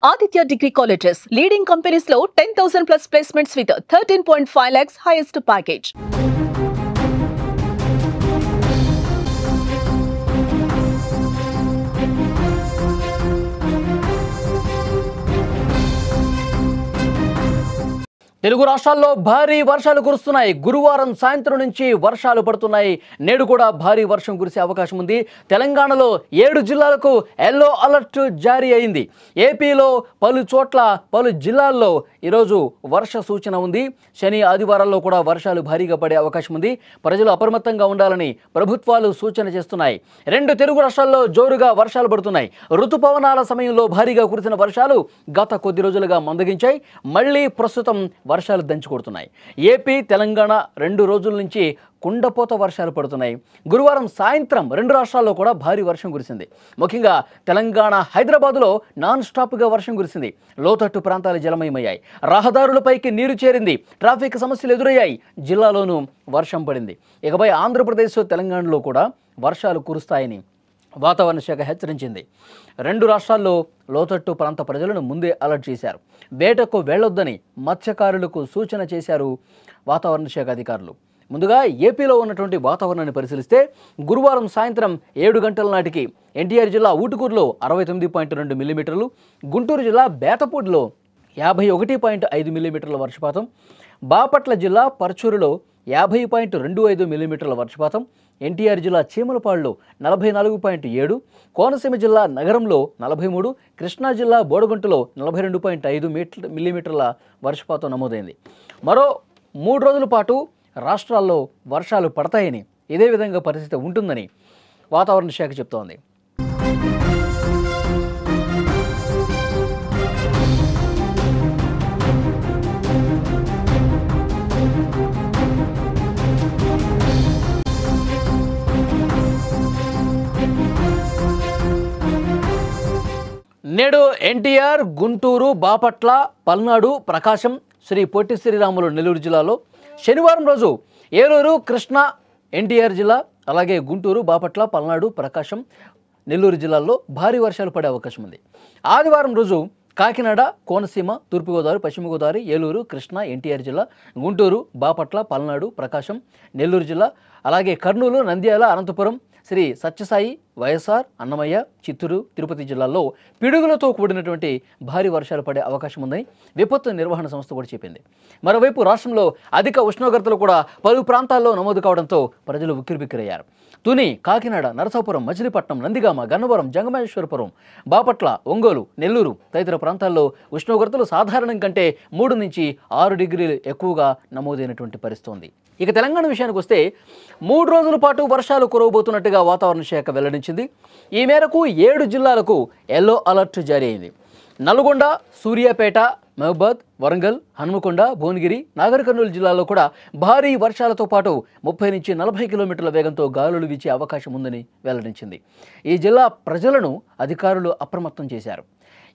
Aditya Degree Colleges, leading companies లో 10,000 plus placements with 13.5 lakhs highest package. Telugu రాష్ట్రాల్లో భారీ వర్షాలు కురుస్తున్నాయి. గురువారం సాయంత్రం నుంచి వర్షాలు పడుతున్నాయి. నేడు కూడా భారీ వర్షం కురిసే అవకాశం ఉంది. తెలంగాణలో 7 జిల్లాలకు ఎల్లో అలర్ట్ జారీ అయింది. ఏపీలో పలు చోట్ల పలు జిల్లాల్లో ఈరోజు వర్ష సూచన ఉంది. శని ఆదివారాల్లో కూడా వర్షాలు భారీగా పడే అవకాశం ఉంది. ప్రజలు అప్రమత్తంగా ఉండాలని ప్రభుత్వాలు సూచన చేస్తున్నాయి. 2 తెలుగు రాష్ట్రాల్లో జోరుగా వర్షాలు పడుతున్నాయి. ఋతుపవనాల సమయంలో భారీగా కురిసిన వర్షాలు గత కొద్ది రోజులుగా మందగించాయి. మళ్ళీ ప్రస్తుతం వర్షాలు దంచుకొడుతున్నాయి. ఏపీ తెలంగాణ 2 రోజుల నుంచి కుండపోత వర్షాలు పడుతున్నాయి. గురువారం సాయంత్రం 2 రాష్ట్రాల్లో కూడా భారీ వర్షం కురిసింది. ముఖ్యంగా తెలంగాణ హైదరాబాద్లో నాన్ స్టాప్గా వర్షం కురిసింది. లోతట్టు ప్రాంతాలు జలమయమయ్యాయి. రహదారులపైకి నీరు చేరింది. ట్రాఫిక్ సమస్యలు ఎదురయ్యాయి. జిల్లాలోనూ వర్షం పడింది. ఇకపై ఆంధ్రప్రదేశ్ తెలంగాణలో కూడా వర్షాలు కురుస్తాయని వాతావరణ శాఖ హెచ్చరించింది. 2 రాష్ట్రాల్లో లోతట్టు ప్రాంత ప్రజలను ముందే అలర్ట్ చేశారు. వేటకు వెళ్లొద్దని మత్స్యకారులకు సూచన చేశారు వాతావరణ శాఖ అధికారులు. ముందుగా ఏపీలో ఉన్నటువంటి వాతావరణాన్ని పరిశీలిస్తే గురువారం సాయంత్రం 7 గంటల నాటికి ఎన్టీఆర్ జిల్లా ఊటుకూరులో 69.2 మిల్లీమీటర్లు, గుంటూరు జిల్లా బేతపూడిలో 51.5 మిల్లీమీటర్ల వర్షపాతం, బాపట్ల జిల్లా పర్చూరులో 50.25 మిల్లీమీటర్ల వర్షపాతం, ఎన్టీఆర్ జిల్లా చీమలపాడులో 44.7, కోనసీమ జిల్లా నగరంలో 43, కృష్ణా జిల్లా బోడగుంటలో 42.5 మిల్లీమీటర్ల వర్షపాతం నమోదైంది. మరో 3 రోజుల పాటు రాష్ట్రాల్లో వర్షాలు పడతాయని, ఇదే విధంగా పరిస్థితి ఉంటుందని వాతావరణ శాఖ చెప్తోంది. నేడు ఎన్టీఆర్, గుంటూరు, బాపట్ల, పల్నాడు, ప్రకాశం, శ్రీ పొట్టి శ్రీరాములు నెల్లూరు జిల్లాలో, శనివారం రోజు ఏలూరు, కృష్ణా, ఎన్టీఆర్ జిల్లా, అలాగే గుంటూరు, బాపట్ల, పల్నాడు, ప్రకాశం, నెల్లూరు జిల్లాల్లో భారీ వర్షాలు పడే అవకాశం ఉంది. ఆదివారం రోజు కాకినాడ, కోనసీమ, తూర్పుగోదావరి, పశ్చిమ గోదావరి, ఏలూరు, కృష్ణా, ఎన్టీఆర్ జిల్లా, గుంటూరు, బాపట్ల, పల్నాడు, ప్రకాశం, నెల్లూరు జిల్లా, అలాగే కర్నూలు, నంద్యాల, అనంతపురం, శ్రీ సత్యసాయి, వైఎస్ఆర్, అన్నమయ్య, చిత్తూరు, తిరుపతి జిల్లాల్లో పిడుగులతో కూడినటువంటి భారీ వర్షాలు పడే అవకాశం ఉందని విపత్తు నిర్వహణ సంస్థ కూడా చెప్పింది. మరోవైపు రాష్ట్రంలో అధిక ఉష్ణోగ్రతలు కూడా పలు ప్రాంతాల్లో నమోదు కావడంతో ప్రజలు ఉక్కిరిబిక్కిరయ్యారు. తుని, కాకినాడ, నరసాపురం, మచిలీపట్నం, నందిగామ, గన్నవరం, జంగమేశ్వరపురం, బాపట్ల, ఒంగోలు, నెల్లూరు తదితర ప్రాంతాల్లో ఉష్ణోగ్రతలు సాధారణం కంటే 3 నుంచి 6 డిగ్రీలు ఎక్కువగా నమోదైనటువంటి పరిస్థితి ఉంది. ఇక తెలంగాణ విషయానికి వస్తే 3 రోజుల పాటు వర్షాలు కురవబోతున్నట్టుగా వాతావరణ శాఖ వెల్లడించింది. ఈ మేరకు 7 జిల్లాలకు ఎల్లో అలర్ట్ జారీ అయింది. నల్గొండ, సూర్యాపేట, మహబూబాద్, వరంగల్, హనుమకొండ, భువనగిరి, నాగర్ కర్నూలు జిల్లాల్లో కూడా భారీ వర్షాలతో పాటు 30 నుంచి 40 కిలోమీటర్ల వేగంతో గాలులు వీచే అవకాశం ఉందని వెల్లడించింది. ఈ జిల్లా ప్రజలను అధికారులు అప్రమత్తం చేశారు.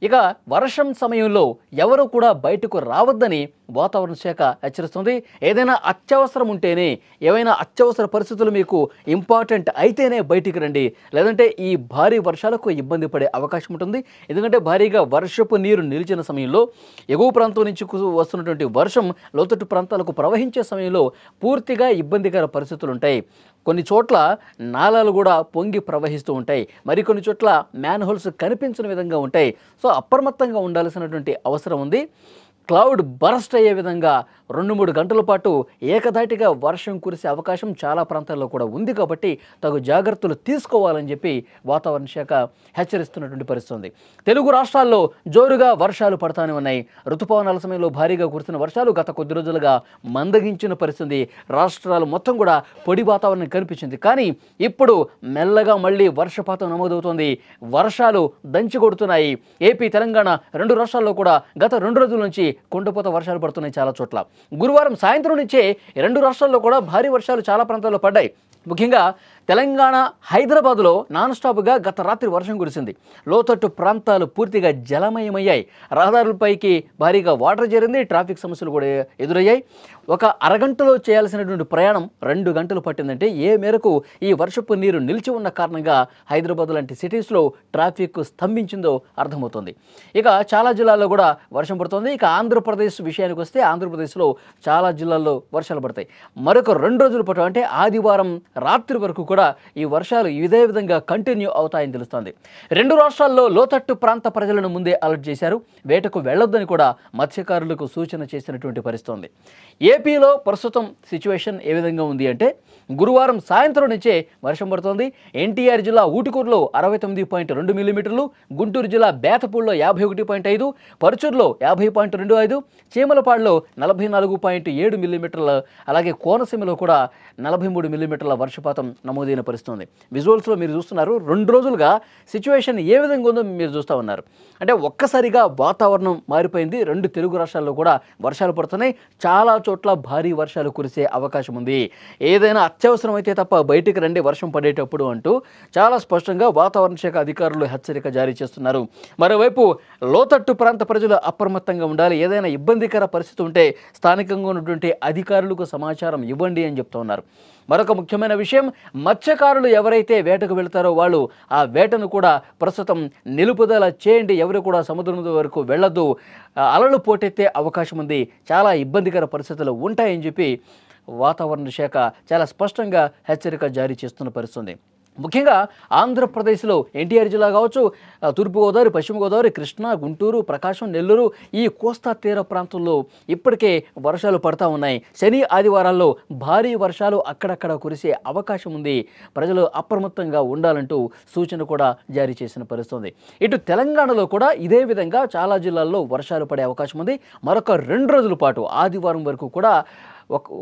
ఇక వర్షం సమయంలో ఎవరు కూడా బయటకు రావద్దని వాతావరణ శాఖ హెచ్చరిస్తుంది. ఏదైనా అత్యవసరం ఉంటేనే, ఏవైనా అత్యవసర పరిస్థితులు మీకు ఇంపార్టెంట్ అయితేనే బయటికి రండి, లేదంటే ఈ భారీ వర్షాలకు ఇబ్బంది పడే అవకాశం ఉంటుంది. ఎందుకంటే భారీగా వర్షపు నీరు నిలిచిన సమయంలో ఎగువ ప్రాంతం నుంచి వస్తున్నటువంటి వర్షం లోతట్టు ప్రాంతాలకు ప్రవహించే సమయంలో పూర్తిగా ఇబ్బందికర పరిస్థితులు ఉంటాయి. కొన్ని చోట్ల నాలాలు కూడా పొంగి ప్రవహిస్తూ ఉంటాయి. మరికొన్ని చోట్ల మ్యాన్ హోల్స్ కనిపించిన విధంగా ఉంటాయి. సో అప్రమత్తంగా ఉండాల్సినటువంటి అవసరం ఉంది. క్లౌడ్ బరస్ట్ అయ్యే విధంగా 2-3 గంటల పాటు ఏకధాటిగా వర్షం కురిసే అవకాశం చాలా ప్రాంతాల్లో కూడా ఉంది. కాబట్టి తగు జాగ్రత్తలు తీసుకోవాలని చెప్పి వాతావరణ శాఖ హెచ్చరిస్తున్నటువంటి పరిస్థితి ఉంది. తెలుగు రాష్ట్రాల్లో జోరుగా వర్షాలు పడతానే ఉన్నాయి. ఋతుపవనాల సమయంలో భారీగా కురిసిన వర్షాలు గత కొద్ది రోజులుగా మందగించిన పరిస్థితి. రాష్ట్రాలు మొత్తం కూడా పొడి వాతావరణం కనిపించింది. కానీ ఇప్పుడు మెల్లగా మళ్ళీ వర్షపాతం నమోదవుతోంది. వర్షాలు దంచికొడుతున్నాయి. ఏపీ, తెలంగాణ 2 రాష్ట్రాల్లో కూడా గత 2 రోజుల నుంచి కుండపోత వర్షాలు పడుతున్నాయి చాలా చోట్ల. గురువారం సాయంత్రం నుంచే 2 రాష్ట్రాల్లో కూడా భారీ వర్షాలు చాలా ప్రాంతాల్లో పడ్డాయి. ముఖ్యంగా తెలంగాణ హైదరాబాద్లో నాన్ స్టాప్గా గత రాత్రి వర్షం కురిసింది. లోతట్టు ప్రాంతాలు పూర్తిగా జలమయమయ్యాయి. రహదారులపైకి భారీగా వాటర్ చేరింది. ట్రాఫిక్ సమస్యలు కూడా ఎదురయ్యాయి. ఒక అరగంటలో చేయాల్సినటువంటి ప్రయాణం 2 గంటలు పట్టిందంటే ఏ మేరకు ఈ వర్షపు నీరు నిలిచి ఉన్న కారణంగా హైదరాబాద్ లాంటి సిటీస్లో ట్రాఫిక్ స్తంభించిందో అర్థమవుతుంది. ఇక చాలా జిల్లాల్లో కూడా వర్షం పడుతుంది. ఇక ఆంధ్రప్రదేశ్ విషయానికి వస్తే ఆంధ్రప్రదేశ్లో చాలా జిల్లాల్లో వర్షాలు పడతాయి. మరొక 2 రోజుల పాటు అంటే ఆదివారం రాత్రి వరకు కూడా ఈ వర్షాలు ఇదే విధంగా కంటిన్యూ అవుతాయని తెలుస్తోంది. 2 రాష్ట్రాల్లో లోతట్టు ప్రాంత ప్రజలను ముందే అలర్ట్ చేశారు. వేటకు వెళ్లొద్దని కూడా మత్స్యకారులకు సూచన చేసినటువంటి పరిస్థితి. ఏపీలో ప్రస్తుతం సిచ్యువేషన్ ఏ విధంగా ఉంది అంటే గురువారం సాయంత్రం నుంచే వర్షం పడుతోంది. ఎన్టీఆర్ జిల్లా ఊటుకూరులో 69.2 మిల్లీమీటర్లు, గుంటూరు జిల్లా బేతపూడిలో 51.5, పరుచూరులో 50.25, చీమలపాడులో 44.7 మిల్లీమీటర్ల, అలాగే కోనసీమలో కూడా 43 మిల్లీమీటర్ల వర్షపాతం నమోదైన పరిస్థితి. విజువల్స్లో మీరు చూస్తున్నారు. 2 రోజులుగా సిచ్యువేషన్ ఏ విధంగా ఉందో మీరు చూస్తూ ఉన్నారు. అంటే ఒక్కసారిగా వాతావరణం మారిపోయింది. 2 తెలుగు రాష్ట్రాల్లో కూడా వర్షాలు పడుతున్నాయి. చాలా చోట్ల భారీ వర్షాలు కురిసే అవకాశం ఉంది. ఏదైనా అత్యవసరం అయితే తప్ప బయటికి రండి వర్షం పడేటప్పుడు అంటూ చాలా స్పష్టంగా వాతావరణ శాఖ అధికారులు హెచ్చరిక జారీ చేస్తున్నారు. మరోవైపు లోతట్టు ప్రాంత ప్రజలు అప్రమత్తంగా ఉండాలి. ఏదైనా ఇబ్బందికర పరిస్థితి ఉంటే స్థానికంగా ఉన్నటువంటి అధికారులకు సమాచారం ఇవ్వండి అని చెప్తూ ఉన్నారు. మరొక ముఖ్యమైన విషయం, మత్స్యకారులు ఎవరైతే వేటకు వెళ్తారో వాళ్ళు ఆ వేటను కూడా ప్రస్తుతం నిలుపుదల చేయండి. ఎవరు కూడా సముద్రం వరకు వెళ్ళొద్దు. అలలు పోటెత్తే అవకాశం ఉంది. చాలా ఇబ్బందికర పరిస్థితులు ఉంటాయని చెప్పి వాతావరణ శాఖ చాలా స్పష్టంగా హెచ్చరిక జారీ చేస్తున్న పరిస్థితి. ముఖ్యంగా ఆంధ్రప్రదేశ్లో ఎన్టీఆర్ జిల్లా కావచ్చు, తూర్పుగోదావరి, పశ్చిమ గోదావరి, కృష్ణా, గుంటూరు, ప్రకాశం, నెల్లూరు, ఈ కోస్తా తీర ప్రాంతంలో ఇప్పటికే వర్షాలు పడతా ఉన్నాయి. శని ఆదివారాల్లో భారీ వర్షాలు అక్కడక్కడ కురిసే అవకాశం ఉంది. ప్రజలు అప్రమత్తంగా ఉండాలంటూ సూచన కూడా జారీ చేసిన పరిస్థితి. ఇటు తెలంగాణలో కూడా ఇదే విధంగా చాలా జిల్లాల్లో వర్షాలు పడే అవకాశం ఉంది. మరొక 2 రోజుల పాటు ఆదివారం వరకు కూడా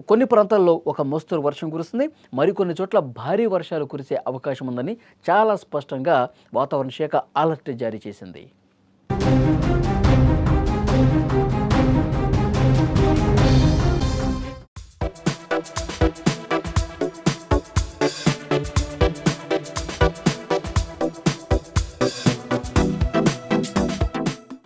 కొన్ని ప్రాంతాల్లో ఒక మోస్తరు వర్షం కురుస్తుంది. మరికొన్ని చోట్ల భారీ వర్షాలు కురిసే అవకాశం ఉందని చాలా స్పష్టంగా వాతావరణ శాఖ అలర్ట్ జారీ చేసింది.